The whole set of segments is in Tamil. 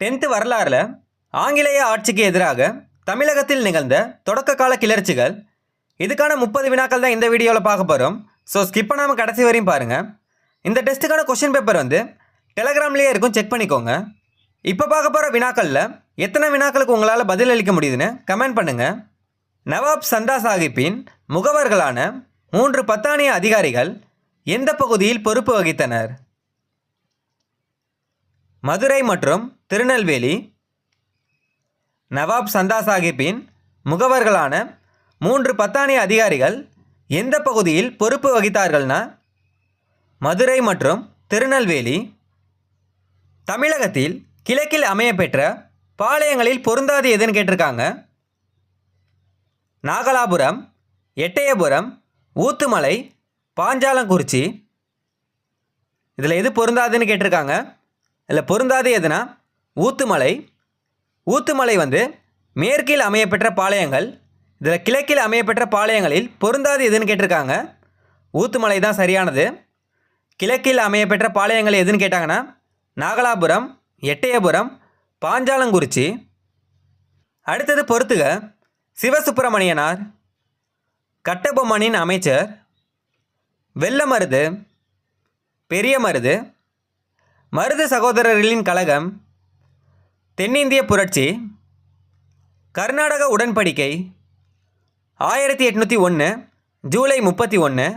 10th வரலாறுல ஆங்கிலேய ஆட்சிக்கு எதிராக தமிழகத்தில் நிகழ்ந்த தொடக்க கால கிளர்ச்சிகள். இதுக்கான 30 வினாக்கள் தான் இந்த வீடியோவில் பார்க்க போகிறோம். ஸோ ஸ்கிப் பண்ணாமல் கடைசி வரையும் பாருங்கள். இந்த டெஸ்ட்டுக்கான கொஷின் பேப்பர் டெலகிராம்லேயே இருக்கும், செக் பண்ணிக்கோங்க. இப்போ பார்க்க போகிற வினாக்களில் எத்தனை வினாக்களுக்கு உங்களால் பதிலளிக்க முடியுதுன்னு கமெண்ட் பண்ணுங்கள். நவாப் சந்தா சாஹிப்பின் முகவர்களான 3 பத்தானிய அதிகாரிகள் எந்த பகுதியில் பொறுப்பு வகித்தனர்? மதுரை மற்றும் திருநெல்வேலி. நவாப் சந்தா சாஹிப்பின் முகவர்களான 3 பத்தானிய அதிகாரிகள் எந்த பகுதியில் பொறுப்பு வகித்தார்கள்னா மதுரை மற்றும் திருநெல்வேலி. தமிழகத்தில் கிழக்கில் அமையப்பெற்ற பாளையங்களில் பொருந்தாது எதுன்னு கேட்டிருக்காங்க. நாகலாபுரம், எட்டயபுரம், ஊத்துமலை, பாஞ்சாலங்குறிச்சி. இதில் எது பொருந்தாதுன்னு கேட்டிருக்காங்க. இதில் பொருந்தாது எதுனா ஊத்துமலை. ஊத்துமலை மேற்கில் அமையப்பெற்ற பாளையங்கள். இதில் கிழக்கில் அமையப்பெற்ற பாளையங்களில் பொருந்தாது எதுன்னு கேட்டிருக்காங்க. ஊத்துமலை தான் சரியானது. கிழக்கில் அமையப்பெற்ற பாளையங்கள் எதுன்னு கேட்டாங்கன்னா நாகலாபுரம், எட்டயபுரம், பாஞ்சாலங்குறிச்சி. அடுத்தது பொறுத்துக. சிவசுப்பிரமணியனார், கட்டபொம்மனின் அமைச்சர், வெள்ளமருது, பெரிய மருது, மருது சகோதரர்களின் கழகம், தென்னிந்திய புரட்சி, கர்நாடக உடன்படிக்கை, 1801 ஜூலை 31,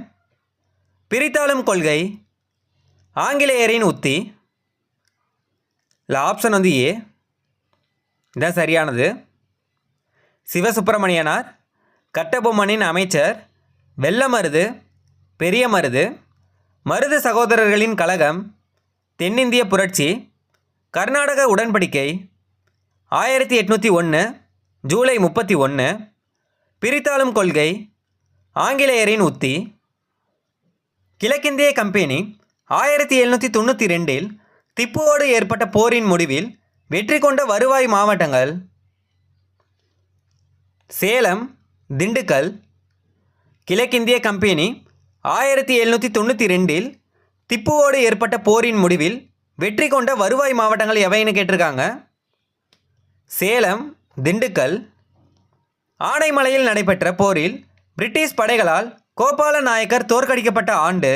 பிரித்தாளும் கொள்கை, ஆங்கிலேயரின் உத்தி. இல்லை, ஆப்ஷன் ஏ இதான் சரியானது. சிவசுப்பிரமணியனார், கட்டபொம்மனின் அமைச்சர், வெள்ளமருது, பெரிய மருது, மருது சகோதரர்களின் கழகம், தென்னிந்திய புரட்சி, கர்நாடக உடன்படிக்கை, 1801 ஜூலை 31, பிரித்தாளும் கொள்கை, ஆங்கிலேயரின் உத்தி. கிழக்கிந்திய கம்பெனி 1792 திப்புவோடு ஏற்பட்ட போரின் முடிவில் வெற்றி கொண்ட வருவாய் மாவட்டங்கள் சேலம், திண்டுக்கல். கிழக்கிந்திய கம்பெனி 1792 திப்புவோடு ஏற்பட்ட போரின் முடிவில் வெற்றி கொண்ட வருவாய் மாவட்டங்கள் எவைன்னு கேட்டிருக்காங்க. சேலம், திண்டுக்கல். ஆனைமலையில் நடைபெற்ற போரில் பிரிட்டிஷ் படைகளால் கோபால நாயக்கர் தோற்கடிக்கப்பட்ட ஆண்டு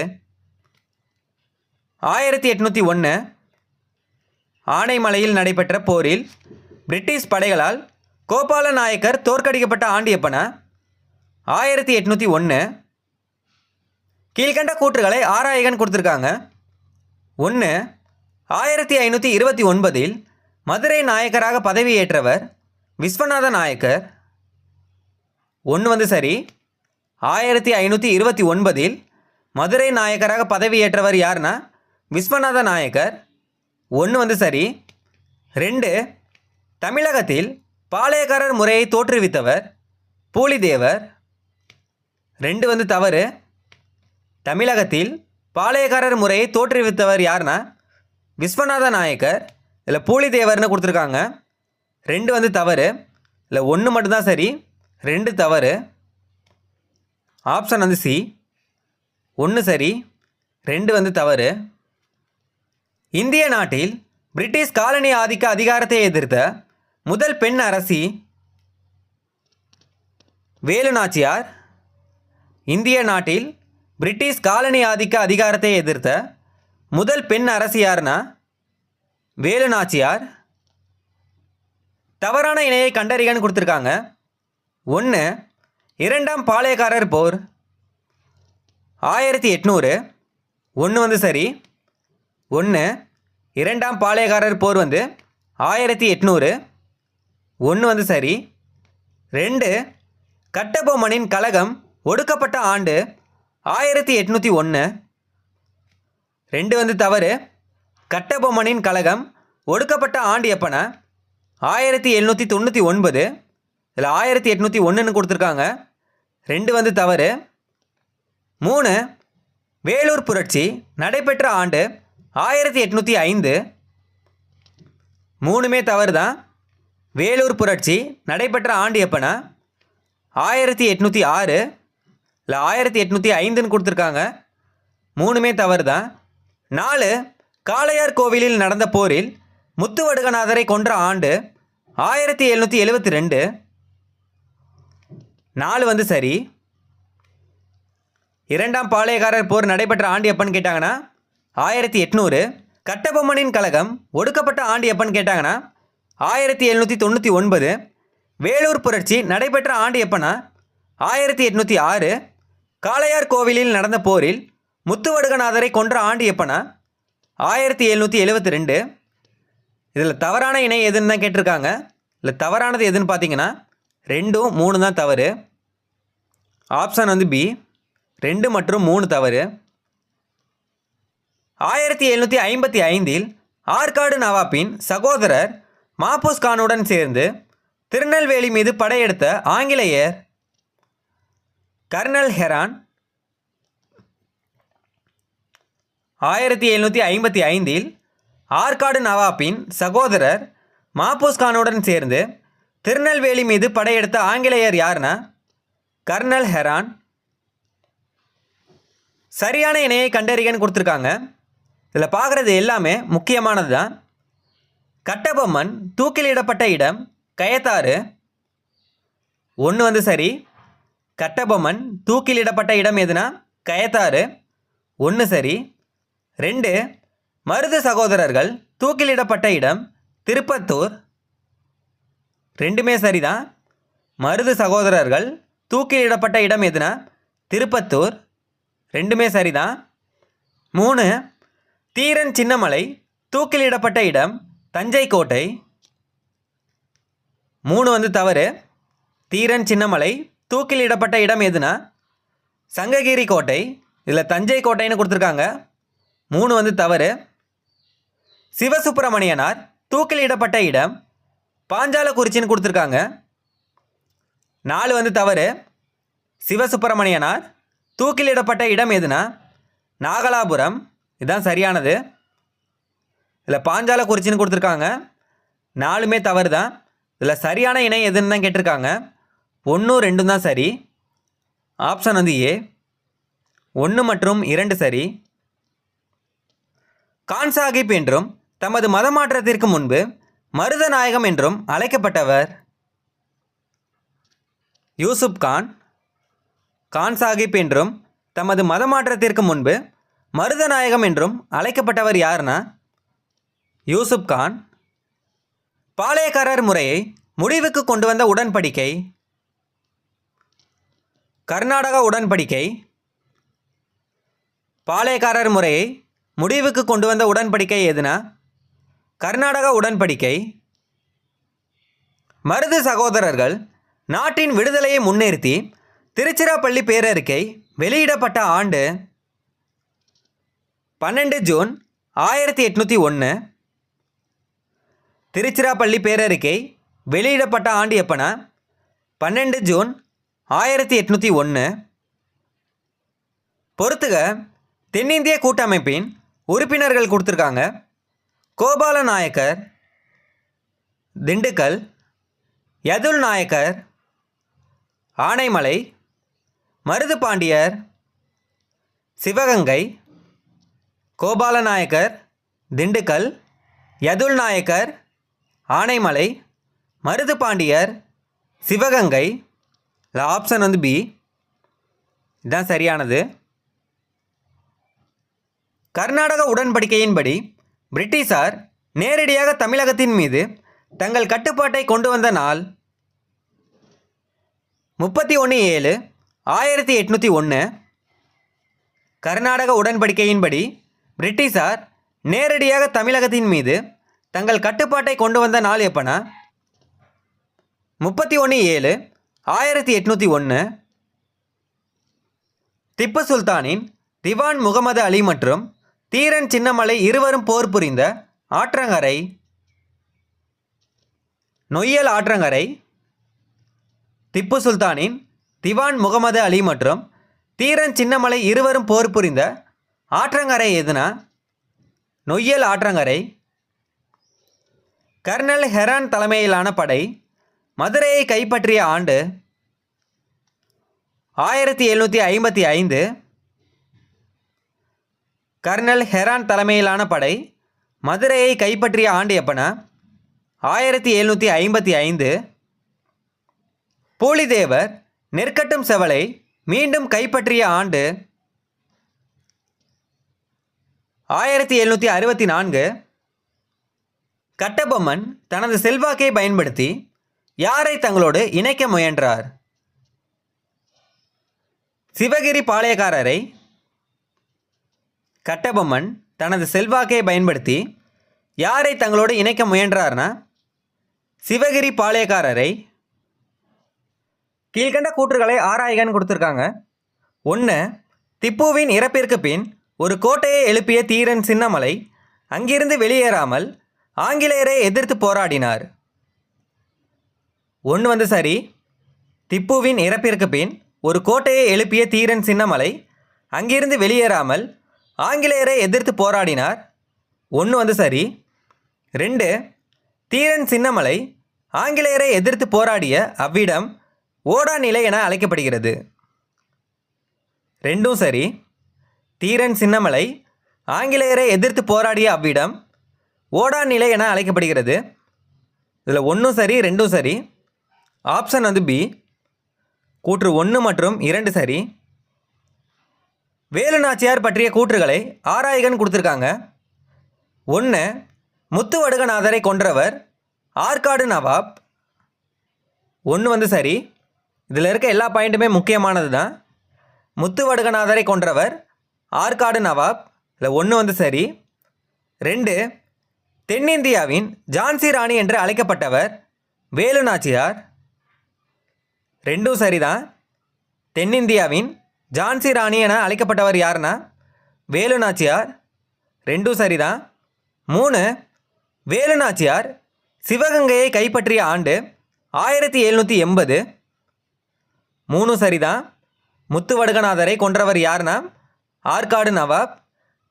1801. ஆனைமலையில் நடைபெற்ற போரில் பிரிட்டிஷ் படைகளால் கோபால நாயக்கர் தோற்கடிக்கப்பட்ட ஆண்டு எப்பனா 1801. கீழ்கண்ட கூற்றுகளை ஆராயகன் கொடுத்துருக்காங்க. 1. 1529 மதுரை நாயக்கராக பதவியேற்றவர் விஸ்வநாத நாயக்கர். 1 சரி. 1529 மதுரை நாயக்கராக பதவியேற்றவர் யாருன்னா விஸ்வநாத நாயக்கர். 1 சரி. 2. தமிழகத்தில் பாளையக்காரர் முறையை தோற்றுவித்தவர் பூலிதேவர். 2 தவறு. தமிழகத்தில் பாளையக்காரர் முறையை தோற்றுவித்தவர் யாருன்னா விஸ்வநாத நாயக்கர். இதில் பூலிதேவர்னு கொடுத்துருக்காங்க. 2 தவறு. இல்லை 1 மட்டும்தான் சரி, 2 தவறு. ஆப்ஷன் சி 1 சரி, 2 தவறு. இந்திய நாட்டில் பிரிட்டிஷ் காலனி ஆதிக்க அதிகாரத்தை எதிர்த்த முதல் பெண் அரசி வேலு நாச்சியார். இந்திய நாட்டில் பிரிட்டிஷ் காலனி ஆதிக்க அதிகாரத்தை எதிர்த்த முதல் பெண் அரசி யாருன்னா வேலு நாச்சியார். தவறான இணையை கண்டறிகன்னு கொடுத்துருக்காங்க. 1. இரண்டாம் பாளையக்காரர் போர் 1800. 1 சரி. 1. இரண்டாம் பாளையக்காரர் போர் 1800. 1 சரி. 2. கட்டபொம்மனின் கழகம் ஒடுக்கப்பட்ட ஆண்டு 1801. 2 தவறு. கட்டபொம்மனின் கழகம் ஒடுக்கப்பட்ட ஆண்டு எப்பனா 1799. இதில் 1801 கொடுத்துருக்காங்க. 2 தவறு. 3. வேலூர் புரட்சி நடைபெற்ற ஆண்டு 1805. 3 தவறு தான். வேலூர் புரட்சி நடைபெற்ற ஆண்டு எப்பனா 1806. இல்லை 1805 கொடுத்துருக்காங்க. 3 தவறு தான். 4. காளையார் கோவிலில் நடந்த போரில் முத்துவடுகநாதரை கொன்ற ஆண்டு 1772. 4 வந்து சரி. இரண்டாம் பாளையக்காரர் போர் நடைபெற்ற ஆண்டு எப்பன்னு கேட்டாங்கன்னா 1800. கட்டபொம்மனின் கழகம் ஒடுக்கப்பட்ட ஆண்டு எப்பன்னு கேட்டாங்கன்னா 1799. வேலூர் புரட்சி நடைபெற்ற ஆண்டு எப்பன்னா 1806. காளையார் கோவிலில் நடந்த போரில் முத்துவடுகநாதரை கொன்ற ஆண்டு எப்பன்னா 1772. இதில் தவறான இணை எதுன்னு தான் கேட்டிருக்காங்க. இதில் தவறானது எதுன்னு பார்த்தீங்கன்னா 2, 3 தான் தவறு. ஆப்ஷன் வந்து பி, 2 மற்றும் 3 தவறு. 1755 ஆற்காடு நவாப்பின் சகோதரர் மாபூஸ் கானுடன் சேர்ந்து திருநெல்வேலி மீது படையெடுத்த ஆங்கிலேயர் கர்னல் ஹெரான். 1755 ஆற்காடு நவாப்பின் சகோதரர் மாபூஸ் கானுடன் சேர்ந்து திருநெல்வேலி மீது படையெடுத்த ஆங்கிலேயர் யாருன்னா கர்னல் ஹெரான். சரியான இணையை கண்டறியன்னு கொடுத்துருக்காங்க. இதில் பார்க்குறது எல்லாமே முக்கியமானது தான். கட்டபொம்மன் தூக்கிலிடப்பட்ட இடம் கயத்தாறு. 1 வந்து சரி. கட்டபொம்மன் தூக்கிலிடப்பட்ட இடம் எதுனா கயத்தாறு. 1 சரி. 2 மருது சகோதரர்கள் தூக்கிலிடப்பட்ட இடம் திருப்பத்தூர். 2மே சரிதான். மருது சகோதரர்கள் தூக்கிலிடப்பட்ட இடம் எதுனா திருப்பத்தூர். 2மே சரிதான். 3 தீரன் சின்னமலை தூக்கிலிடப்பட்ட இடம் தஞ்சை கோட்டை. 3 வந்து தவறு. தீரன் சின்னமலை தூக்கிலிடப்பட்ட இடம் எதுனா சங்ககிரி கோட்டை. இதில் தஞ்சை கோட்டைன்னு கொடுத்துருக்காங்க. 3 வந்து தவறு. சிவசுப்பிரமணியனார் தூக்கிலிடப்பட்ட இடம் பாஞ்சாலக்குறிச்சின்னு கொடுத்துருக்காங்க. 4 வந்து தவறு. சிவசுப்பிரமணியனார் தூக்கிலிடப்பட்ட இடம் எதுனா நாகலாபுரம். இதுதான் சரியானது. இதில் பாஞ்சாலக்குறிச்சின்னு கொடுத்துருக்காங்க. 4மே தவறு தான். இதில் சரியான இணை எதுன்னு தான் கேட்டிருக்காங்க. 1, 2 தான் சரி. ஆப்ஷன் வந்து ஏ. 1 மற்றும் 2 சரி. கான் சாஹிப் என்றும் தமது மதமாற்றத்திற்கு முன்பு மருதநாயகம் என்றும் அழைக்கப்பட்டவர் யூசுப் கான். கான் சாஹிப் என்றும் தமது மதமாற்றத்திற்கு முன்பு மருதநாயகம் என்றும் அழைக்கப்பட்டவர் யாருன்னா யூசுப் கான். பாளையக்காரர் முறையை முடிவுக்கு கொண்டு வந்த உடன்படிக்கை கர்நாடக உடன்படிக்கை. பாளையக்காரர் முறையை முடிவுக்கு கொண்டு வந்த உடன்படிக்கை எதுனா கர்நாடக உடன்படிக்கை. மருது சகோதரர்கள் நாட்டின் விடுதலையை முன்னிறுத்தி திருச்சிராப்பள்ளி பேரறிக்கை வெளியிடப்பட்ட ஆண்டு 12 ஜூன் 1801. திருச்சிராப்பள்ளி பேரறிக்கை வெளியிடப்பட்ட ஆண்டு எப்பனா 12 ஜூன் 1801. பொறுத்துக தென்னிந்திய கூட்டமைப்பின் உறுப்பினர்கள் கொடுத்துருக்காங்க. கோபால நாயக்கர் திண்டுக்கல், யதுல் நாயக்கர் ஆனைமலை, மருது பாண்டியர் சிவகங்கை. கோபால நாயக்கர் திண்டுக்கல், யதுல் நாயக்கர் ஆனைமலை, மருது பாண்டியர் சிவகங்கை. ஆப்ஷன் வந்து பி. இதுதான் சரியானது. கர்நாடக உடன்படிக்கையின்படி பிரிட்டிஷார் நேரடியாக தமிழகத்தின் மீது தங்கள் கட்டுப்பாட்டை கொண்டு வந்த நாள் 31/7/1801. கர்நாடக உடன்படிக்கையின்படி பிரிட்டிஷார் நேரடியாக தமிழகத்தின் மீது தங்கள் கட்டுப்பாட்டை கொண்டு வந்த நாள் எப்பனா 31/7/1801. திப்பு சுல்தானின் திவான் முகமது அலி மற்றும் தீரன் சின்னமலை இருவரும் போர் புரிந்த ஆற்றங்கரை நொய்யல் ஆற்றங்கரை. திப்பு சுல்தானின் திவான் முகமது அலி மற்றும் தீரன் சின்னமலை இருவரும் போர் புரிந்த ஆற்றங்கரை எதுனா நொய்யல் ஆற்றங்கரை. கர்னல் ஹெரான் தலைமையிலான படை மதுரையை கைப்பற்றிய ஆண்டு 1755. கர்னல் ஹெரான் தலைமையிலான படை மதுரையை கைப்பற்றிய ஆண்டு எப்பனா? 1755. பூலிதேவர் நெற்கட்டும் செவலை மீண்டும் கைப்பற்றிய ஆண்டு? 1764. கட்டபொம்மன் தனது செல்வாக்கை பயன்படுத்தி யாரை தங்களோடு இணைக்க முயன்றார்? சிவகிரி பாளையக்காரரை. கட்டபொம்மன் தனது செல்வாக்கை பயன்படுத்தி யாரை தங்களோடு இணைக்க முயன்றார்னா சிவகிரி பாளையக்காரரை. கீழ்கண்ட கூற்றுகளை ஆராய்கன்னு கொடுத்துருக்காங்க. 1. திப்புவின் இறப்பிற்கு பின் ஒரு கோட்டையை எழுப்பிய தீரன் சின்னமலை அங்கிருந்து வெளியேறாமல் ஆங்கிலேயரை எதிர்த்து போராடினார். 1 சரி. திப்புவின் இறப்பிற்கு பின் ஒரு கோட்டையை எழுப்பிய தீரன் சின்னமலை அங்கிருந்து வெளியேறாமல் ஆங்கிலேயரை எதிர்த்து போராடினார். 1 சரி. 2. தீரன் சின்னமலை ஆங்கிலேயரை எதிர்த்து போராடிய அவ்விடம் ஓடா நிலை என அழைக்கப்படுகிறது. 2 சரி. தீரன் சின்னமலை ஆங்கிலேயரை எதிர்த்து போராடிய அவ்விடம் ஓடா நிலை என அழைக்கப்படுகிறது. இதில் 1 சரி 2 சரி. Option B. கூற்று 1 மற்றும் 2 சரி. வேலு நாச்சியார் பற்றிய கூற்றுகளை ஆராய்கன்னு கொடுத்துருக்காங்க. 1. முத்துவடுகநாதரை கொன்றவர் ஆற்காடு நவாப். 1 சரி. இதில் இருக்க எல்லா பாயிண்ட்டுமே முக்கியமானது தான். முத்துவடுகநாதரை கொன்றவர் ஆற்காடு நவாப். இதில் 1 சரி. 2. தென்னிந்தியாவின் ஜான்சி ராணி என்று அழைக்கப்பட்டவர் வேலு நாச்சியார். 2 சரிதான். தென்னிந்தியாவின் ஜான்சி ராணி என அழைக்கப்பட்டவர் யாருன்னா வேலு நாச்சியார். 2 சரிதான். 3. வேலு நாச்சியார் சிவகங்கையை கைப்பற்றிய ஆண்டு 1780. 3 சரிதான். முத்துவடுகநாதரை கொன்றவர் யாருன்னா ஆற்காடு நவாப்.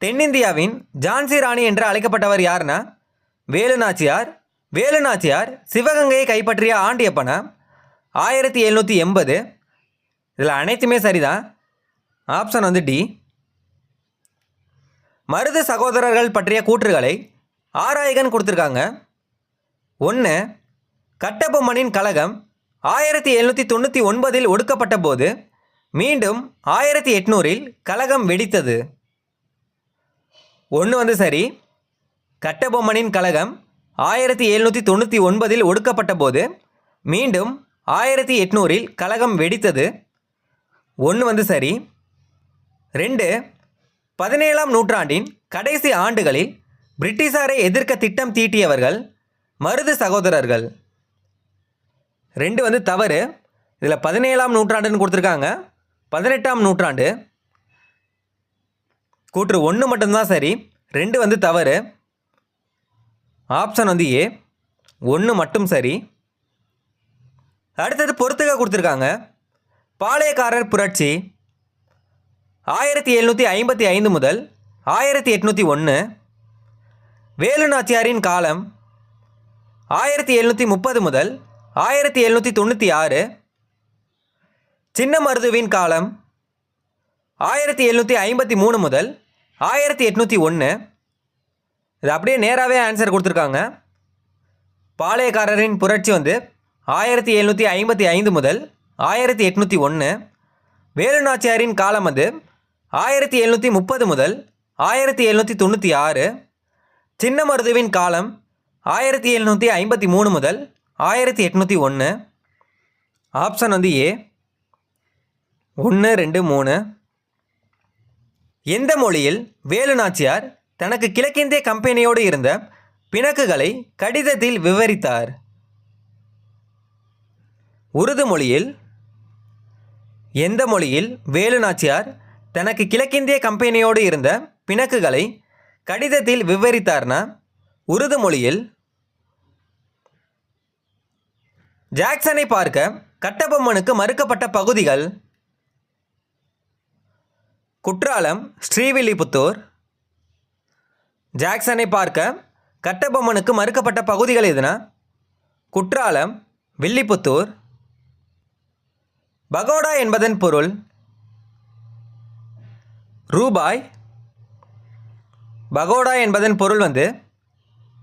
தென்னிந்தியாவின் ஜான்சி ராணி என்று அழைக்கப்பட்டவர் யாருன்னா வேலு நாச்சியார். வேலு நாச்சியார் சிவகங்கையை கைப்பற்றிய ஆண்டு எப்பனா 1780. இதில் அனைத்துமே சரிதான். Option D. மருது சகோதரர்கள் பற்றிய கூற்றுகளை ஆராய்கன் கொடுத்துருக்காங்க. 1. கட்டபொம்மனின் கழகம் 1799 ஒடுக்கப்பட்ட போது மீண்டும் 1800 கழகம் வெடித்தது. 1 சரி. கட்டபொம்மனின் கழகம் 1799 ஒடுக்கப்பட்ட போது மீண்டும் 1800 கழகம் வெடித்தது. 1 சரி. 2. 17ஆம் நூற்றாண்டின் கடைசி ஆண்டுகளில் பிரிட்டிஷாரை எதிர்க்க திட்டம் தீட்டியவர்கள் மருது சகோதரர்கள். 2 தவறு. இதில் 17ஆம் நூற்றாண்டுன்னு கொடுத்துருக்காங்க. 18ஆம் நூற்றாண்டு. கூற்று 1 மட்டும்தான் சரி. 2 தவறு. Option A. 1 மட்டும் சரி. அடுத்தது பொறுத்துக கொடுத்துருக்காங்க. பாளையக்காரர் புரட்சி 1755 முதல் 1801. வேலு நாச்சியாரின் காலம் 1730 முதல் 1796. சின்ன மருதுவின் காலம் 1753 முதல் 1801. இது அப்படியே நேராகவே ஆன்சர் கொடுத்துருக்காங்க. பாளையக்காரரின் புரட்சி 1755 முதல் 1801. வேலு நாச்சியாரின் காலம் 1730 முதல் 1796. சின்ன மருதுவின் காலம் 1753 முதல் 1801. Option A. 1 2 3. எந்த மொழியில் வேலு நாச்சியார் தனக்கு கிழக்கிந்திய கம்பெனியோடு இருந்த பிணக்குகளை கடிதத்தில் விவரித்தார்? உருது மொழியில். எந்த மொழியில் வேலு நாச்சியார் தனக்கு கிழக்கிந்திய கம்பெனியோடு இருந்த பிணக்குகளை கடிதத்தில் விவரித்தார்னா உருது மொழியில். ஜாக்சனை பார்க்க கட்டபொம்மனுக்கு மறுக்கப்பட்ட பகுதிகள்: குற்றாலம், ஸ்ரீவில்லிபுத்தூர். ஜாக்சனை பார்க்க கட்டபொம்மனுக்கு மறுக்கப்பட்ட பகுதிகள் எதுனா குற்றாலம், வில்லிபுத்தூர். பகோடா என்பதன் பொருள் ரூபாய். பகோடா என்பதன் பொருள்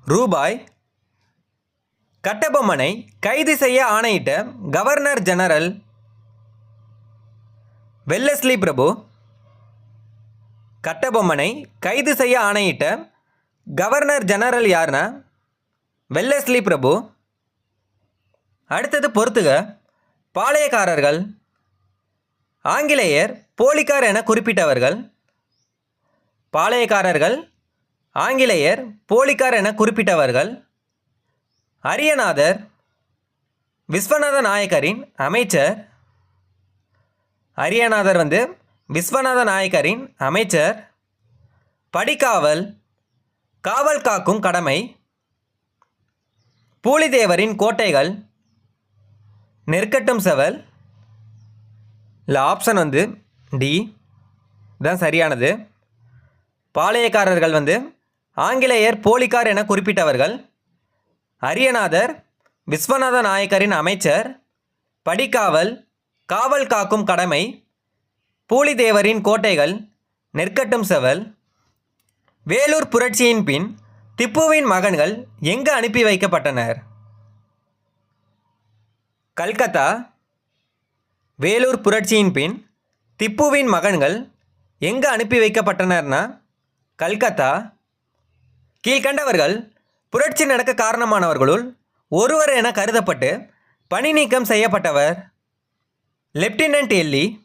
ரூபாய். கட்டபொம்மனை கைது செய்ய ஆணையிட்ட கவர்னர் ஜெனரல் வெல்லஸ்லி பிரபு. கட்டபொம்மனை கைது செய்ய ஆணையிட்ட கவர்னர் ஜெனரல் யாருன்னா வெல்லஸ்லி பிரபு. அடுத்தது பொறுத்துக. பாளையக்காரர்கள் ஆங்கிலேயர் போலிக்கார் என குறிப்பிட்டவர்கள். பாளையக்காரர்கள் ஆங்கிலேயர் போலிக்கார் என குறிப்பிட்டவர்கள். அரியநாதர் விஸ்வநாத நாயக்கரின் அமைச்சர். அரியநாதர் விஸ்வநாத நாயக்கரின் அமைச்சர். படிக்காவல் காவல் காக்கும் கடமை. பூலிதேவரின் கோட்டைகள் நெற்கட்டும் செவல். இல்லை, ஆப்ஷன் டி தான் சரியானது. பாளையக்காரர்கள் ஆங்கிலேயர் போலிக்கார் என குறிப்பிட்டவர்கள். அரியநாதர் விஸ்வநாத நாயக்கரின் அமைச்சர். படிக்காவல் காவல் காக்கும் கடமை. பூலிதேவரின் கோட்டைகள் நெற்கட்டும் செவல். வேலூர் புரட்சியின் பின் திப்புவின் மகன்கள் எங்கு அனுப்பி வைக்கப்பட்டனர்? கல்கத்தா. வேலூர் புரட்சியின் பின் திப்புவின் மகன்கள் எங்கு அனுப்பி வைக்கப்பட்டனர்னா கல்கத்தா. கீழ்கண்டவர்கள் புரட்சி நடக்க காரணமானவர்களுள் ஒருவர் என கருதப்பட்டு பணி நீக்கம் செய்யப்பட்டவர். லெப்டினன்ட் எல்லி,